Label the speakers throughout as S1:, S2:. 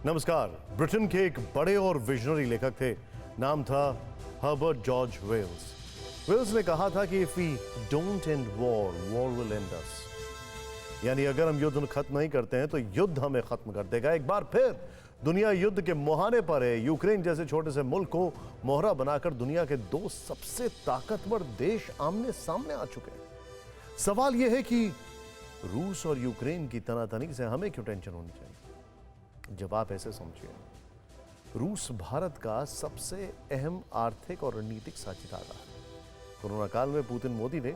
S1: नमस्कार। ब्रिटेन के एक बड़े और विजनरी लेखक थे, नाम था हर्बर्ट जॉर्ज वेल्स। वेल्स ने कहा था कि if we don't end war, war will end us. यानी अगर हम युद्ध खत्म नहीं करते हैं तो युद्ध हमें खत्म कर देगा। एक बार फिर दुनिया युद्ध के मुहाने पर है। यूक्रेन जैसे छोटे से मुल्क को मोहरा बनाकर दुनिया के दो सबसे ताकतवर देश आमने सामने आ चुके हैं। सवाल यह है कि रूस और यूक्रेन की तनातनी से हमें क्यों टेंशन होनी चाहिए? जवाब ऐसे समझिए, रूस भारत का सबसे अहम आर्थिक और रणनीतिक साझेदार रहा है। कोरोना काल में पुतिन मोदी ने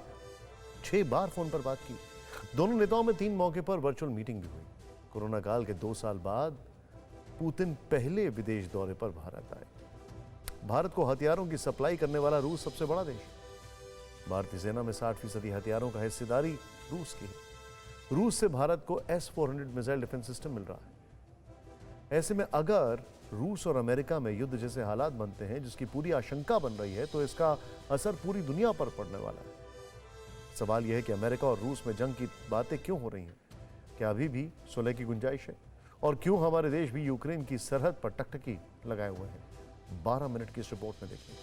S1: 6 बार फोन पर बात की। दोनों नेताओं में 3 मौके पर वर्चुअल मीटिंग भी हुई। कोरोना काल के 2 साल बाद पुतिन पहले विदेश दौरे पर भारत आए। भारत को हथियारों की सप्लाई करने वाला रूस सबसे बड़ा देश है। भारतीय सेना में 60% हथियारों का हिस्सेदारी रूस की है। रूस से भारत को S-400 मिसाइल डिफेंस सिस्टम मिल रहा है। ऐसे में अगर रूस और अमेरिका में युद्ध जैसे हालात बनते हैं, जिसकी पूरी आशंका बन रही है, तो इसका असर पूरी दुनिया पर पड़ने वाला है। सवाल यह है कि अमेरिका और रूस में जंग की बातें क्यों हो रही हैं? क्या अभी भी सुलह की गुंजाइश है? और क्यों हमारे देश भी यूक्रेन की सरहद पर टकटकी लगाए हुए हैं? 12 मिनट की इस रिपोर्ट में देखिए।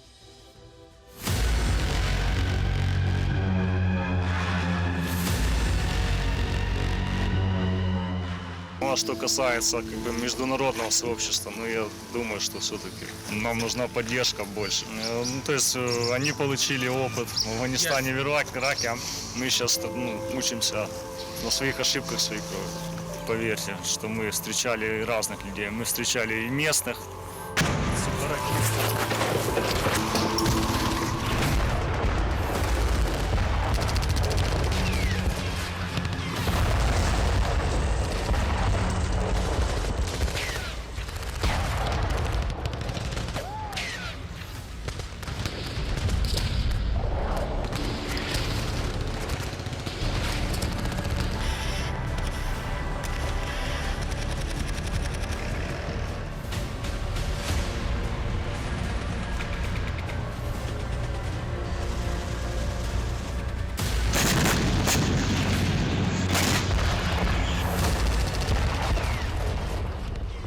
S2: Ну, а что касается международного сообщества, я думаю, что все-таки нам нужна поддержка больше. То есть они получили опыт в Афганистане, в Ираке, а мы сейчас учимся на своих ошибках своих. Поверьте, что мы встречали разных людей. Мы встречали и местных сепаратистов.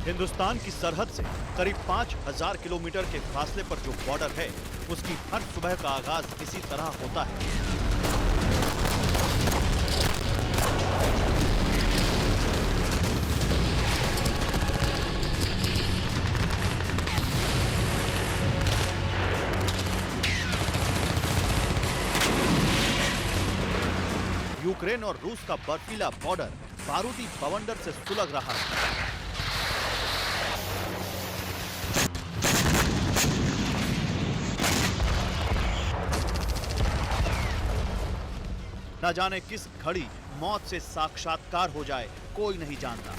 S3: हिंदुस्तान की सरहद से करीब 5000 किलोमीटर के फासले पर जो बॉर्डर है, उसकी हर सुबह का आगाज इसी तरह होता है। यूक्रेन और रूस का बर्फीला बॉर्डर बारूदी बवंडर से सुलग रहा है। न जाने किस घड़ी मौत से साक्षात्कार हो जाए, कोई नहीं जानता।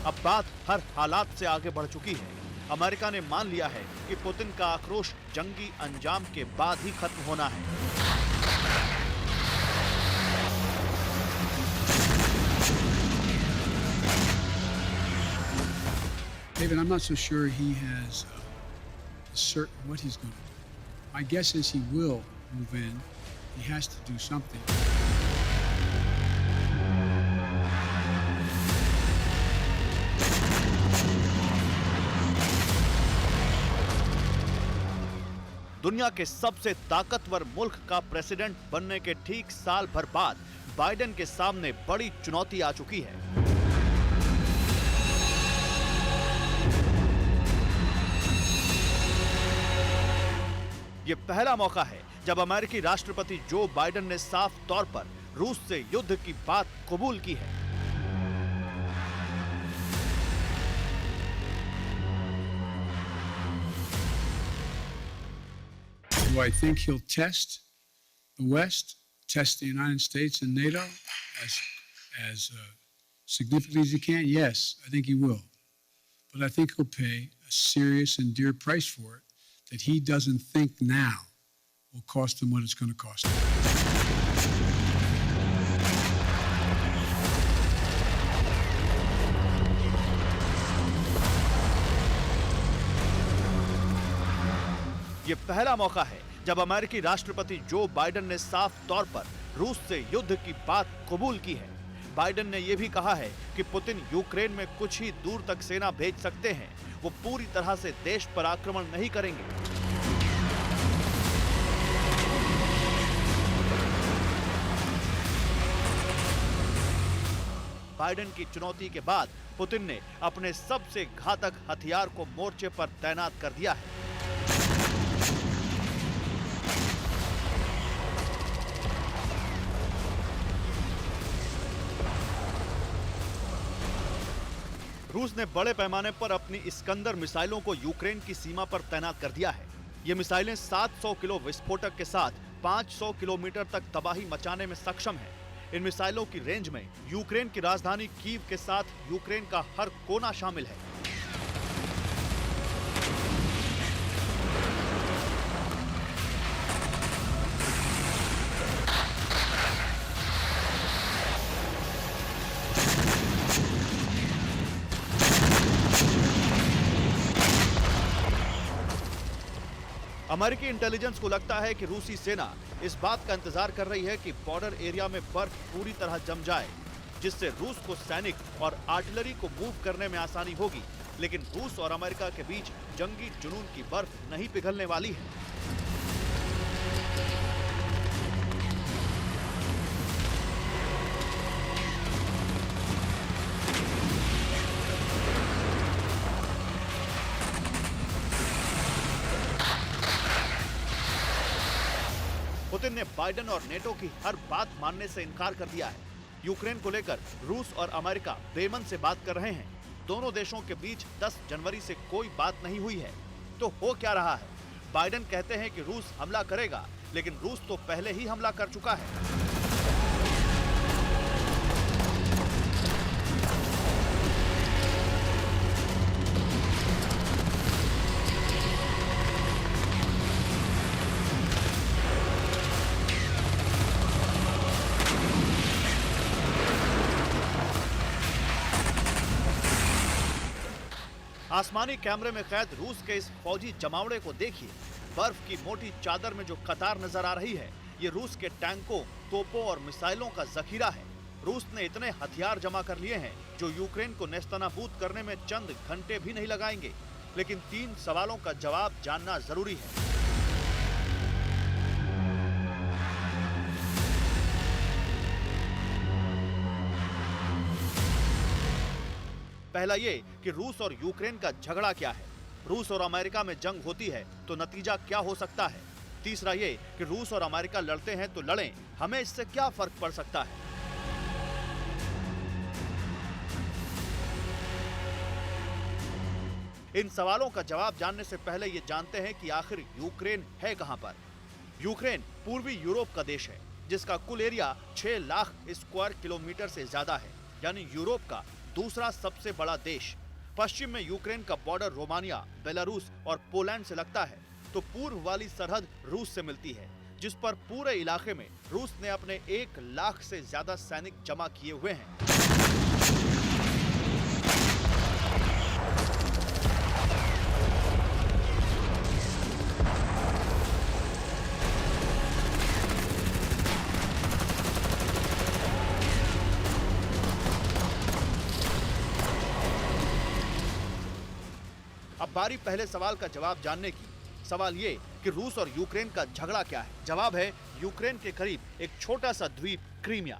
S3: अब बात हर हालात से आगे बढ़ चुकी है। अमेरिका ने मान लिया है कि पुतिन का आक्रोश जंगी अंजाम के बाद ही खत्म होना है।
S4: David, I'm not so sure he has certain what he's going to do. My guess is he will move in. He has to do something.
S3: दुनिया के सबसे ताकतवर मुल्क का प्रेसिडेंट बनने के ठीक साल भर बाद बाइडेन के सामने बड़ी चुनौती आ चुकी है। यह पहला मौका है जब अमेरिकी राष्ट्रपति जो बाइडेन ने साफ तौर पर रूस से युद्ध की बात कबूल की है।
S4: Do I think he'll test the West, test the United States and NATO as significantly as he can? Yes, I think he will. But I think he'll pay a serious and dear price for it that he doesn't think now will cost him what it's going to cost him.
S3: ये पहला मौका है जब अमेरिकी राष्ट्रपति Joe Biden ने साफ तौर पर रूस से युद्ध की बात कबूल की है। बाइडेन ने यह भी कहा है कि पुतिन यूक्रेन में कुछ ही दूर तक सेना भेज सकते हैं, वो पूरी तरह से देश पर आक्रमण नहीं करेंगे। बाइडेन की चुनौती के बाद पुतिन ने अपने सबसे घातक हथियार को मोर्चे पर तैनात कर दिया है। रूस ने बड़े पैमाने पर अपनी इस्कंदर मिसाइलों को यूक्रेन की सीमा पर तैनात कर दिया है। ये मिसाइलें 700 किलो विस्फोटक के साथ 500 किलोमीटर तक तबाही मचाने में सक्षम हैं। इन मिसाइलों की रेंज में यूक्रेन की राजधानी कीव के साथ यूक्रेन का हर कोना शामिल है। अमेरिकी इंटेलिजेंस को लगता है कि रूसी सेना इस बात का इंतजार कर रही है कि बॉर्डर एरिया में बर्फ पूरी तरह जम जाए, जिससे रूस को सैनिक और आर्टिलरी को मूव करने में आसानी होगी। लेकिन रूस और अमेरिका के बीच जंगी जुनून की बर्फ नहीं पिघलने वाली है। पुतिन ने बाइडेन और नेटो की हर बात मानने से इनकार कर दिया है। यूक्रेन को लेकर रूस और अमेरिका बेमन से बात कर रहे हैं। दोनों देशों के बीच 10 जनवरी से कोई बात नहीं हुई है। तो हो क्या रहा है? बाइडेन कहते हैं कि रूस हमला करेगा, लेकिन रूस तो पहले ही हमला कर चुका है। आसमानी कैमरे में कैद रूस के इस फौजी जमावड़े को देखिए। बर्फ की मोटी चादर में जो कतार नजर आ रही है, ये रूस के टैंकों, तोपों और मिसाइलों का जखीरा है। रूस ने इतने हथियार जमा कर लिए हैं जो यूक्रेन को नेस्तनाबूद करने में चंद घंटे भी नहीं लगाएंगे। लेकिन 3 सवालों का जवाब जानना जरूरी है। पहला ये कि रूस और यूक्रेन का झगड़ा क्या है। रूस और अमेरिका में जंग होती है तो नतीजा क्या हो सकता है। तीसरा ये कि रूस और अमेरिका लड़ते हैं तो लड़ें, हमें इससे क्या फर्क पड़ सकता है। इन सवालों का जवाब जानने से पहले ये जानते हैं कि आखिर यूक्रेन है कहां पर। यूक्रेन पूर्वी यूरोप का देश है, जिसका कुल एरिया 6 लाख स्क्वायर किलोमीटर से ज्यादा है, यानी यूरोप का दूसरा सबसे बड़ा देश। पश्चिम में यूक्रेन का बॉर्डर रोमानिया, बेलारूस और पोलैंड से लगता है, तो पूर्व वाली सरहद रूस से मिलती है, जिस पर पूरे इलाके में रूस ने अपने 1 लाख से ज्यादा सैनिक जमा किए हुए हैं। अब बारी पहले सवाल का जवाब जानने की। सवाल ये कि रूस और यूक्रेन का झगड़ा क्या है। जवाब है यूक्रेन के करीब एक छोटा सा द्वीप क्रीमिया।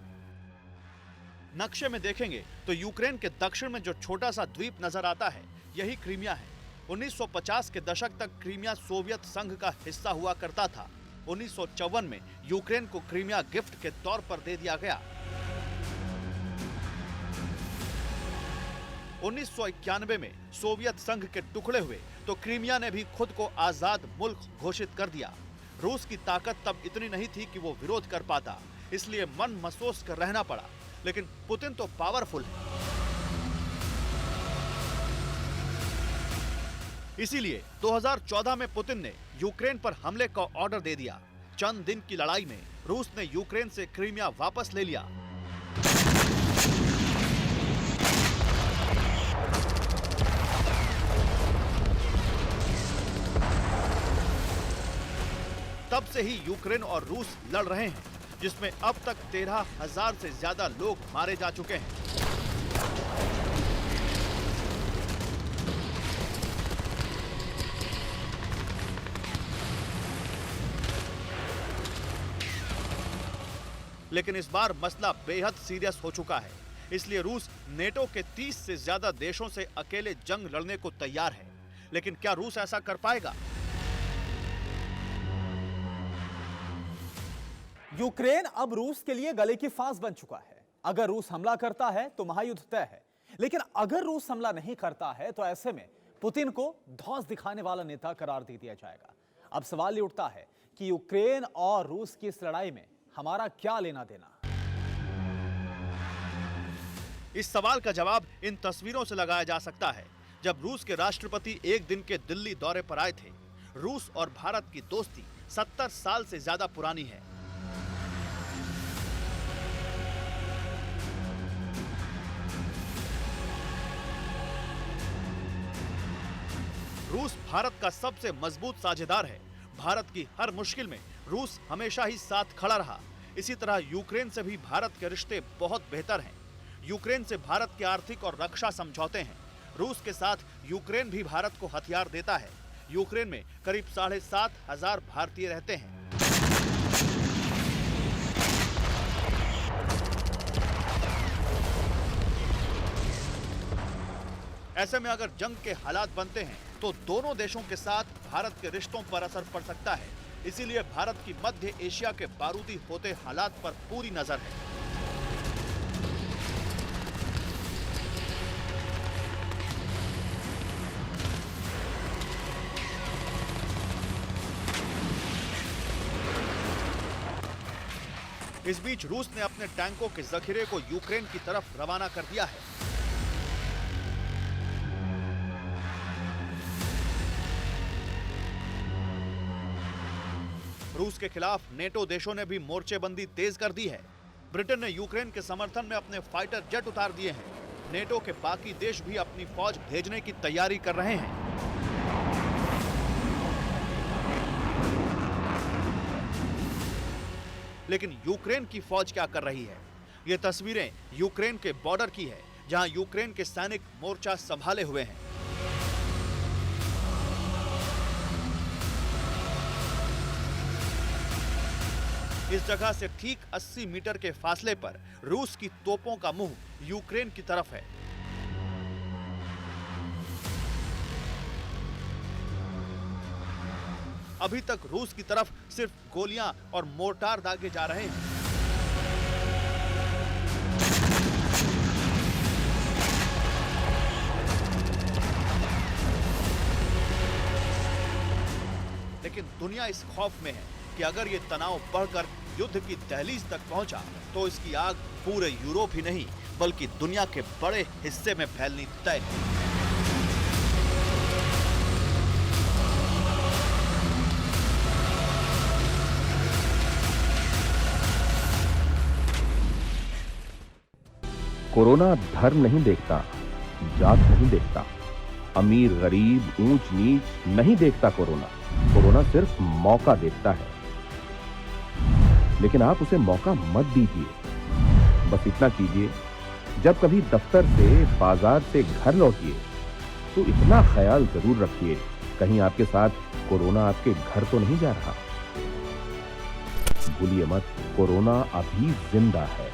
S3: नक्शे में देखेंगे तो यूक्रेन के दक्षिण में जो छोटा सा द्वीप नजर आता है, यही क्रीमिया है। 1950 के दशक तक क्रीमिया सोवियत संघ का हिस्सा हुआ करता था। 1954 में यूक्रेन को क्रीमिया गिफ्ट के तौर पर दे दिया गया। 1991 में सोवियत संघ के टुकड़े हुए तो क्रीमिया ने भी खुद को आजाद मुल्क घोषित कर दिया। रूस की ताकत तब इतनी नहीं थी कि वो विरोध कर पाता, इसलिए मन मसोस कर रहना पड़ा। लेकिन पुतिन तो पावरफुल है, इसीलिए 2014 में पुतिन ने यूक्रेन पर हमले का ऑर्डर दे दिया। चंद दिन की लड़ाई में रूस ने यूक्रेन से क्रीमिया वापस ले लिया। से ही यूक्रेन और रूस लड़ रहे हैं, जिसमें अब तक 13,000 से ज्यादा लोग मारे जा चुके हैं। लेकिन इस बार मसला बेहद सीरियस हो चुका है, इसलिए रूस नेटो के 30 से ज्यादा देशों से अकेले जंग लड़ने को तैयार है। लेकिन क्या रूस ऐसा कर पाएगा?
S5: यूक्रेन अब रूस के लिए गले की फांस बन चुका है। अगर रूस हमला करता है तो महायुद्ध तय है, लेकिन अगर रूस हमला नहीं करता है तो ऐसे में पुतिन को धौंस दिखाने वाला नेता करार दे दिया जाएगा। अब सवाल ये उठता है कि यूक्रेन और रूस की इस लड़ाई में हमारा क्या लेना देना?
S3: इस सवाल का जवाब इन तस्वीरों से लगाया जा सकता है। जब रूस के राष्ट्रपति एक दिन के दिल्ली दौरे पर आए थे। रूस और भारत की दोस्ती 70 साल से ज्यादा पुरानी है। रूस भारत का सबसे मजबूत साझेदार है। भारत की हर मुश्किल में रूस हमेशा ही साथ खड़ा रहा। इसी तरह यूक्रेन से भी भारत के रिश्ते बहुत बेहतर हैं। यूक्रेन से भारत के आर्थिक और रक्षा समझौते हैं। रूस के साथ यूक्रेन भी भारत को हथियार देता है। यूक्रेन में करीब 7,500 भारतीय रहते हैं। ऐसे में अगर जंग के हालात बनते हैं तो दोनों देशों के साथ भारत के रिश्तों पर असर पड़ सकता है। इसीलिए भारत की मध्य एशिया के बारूदी होते हालात पर पूरी नजर है। इस बीच रूस ने अपने टैंकों के जखीरे को यूक्रेन की तरफ रवाना कर दिया है। रूस के खिलाफ नेटो देशों ने भी मोर्चेबंदी तेज कर दी है। ब्रिटेन ने यूक्रेन के समर्थन में अपने फाइटर जेट उतार दिए हैं। नेटो के बाकी देश भी अपनी फौज भेजने की तैयारी कर रहे हैं। लेकिन यूक्रेन की फौज क्या कर रही है? ये तस्वीरें यूक्रेन के बॉर्डर की है, जहां यूक्रेन के सैनिक मोर्चा संभाले हुए हैं। इस जगह से ठीक 80 मीटर के फासले पर रूस की तोपों का मुंह यूक्रेन की तरफ है। अभी तक रूस की तरफ सिर्फ गोलियां और मोर्टार दागे जा रहे हैं। लेकिन दुनिया इस खौफ में है कि अगर ये तनाव बढ़कर युद्ध की दहलीज तक पहुंचा तो इसकी आग पूरे यूरोप ही नहीं बल्कि दुनिया के बड़े हिस्से में फैलनी तय है।
S6: कोरोना धर्म नहीं देखता, जात नहीं देखता, अमीर गरीब ऊंच नीच नहीं देखता। कोरोना सिर्फ मौका देखता है, लेकिन आप उसे मौका मत दीजिए। बस इतना कीजिए, जब कभी दफ्तर से बाजार से घर लौटिए तो इतना ख्याल जरूर रखिए कहीं आपके साथ कोरोना आपके घर तो नहीं जा रहा। भूलिए मत, कोरोना अभी जिंदा है।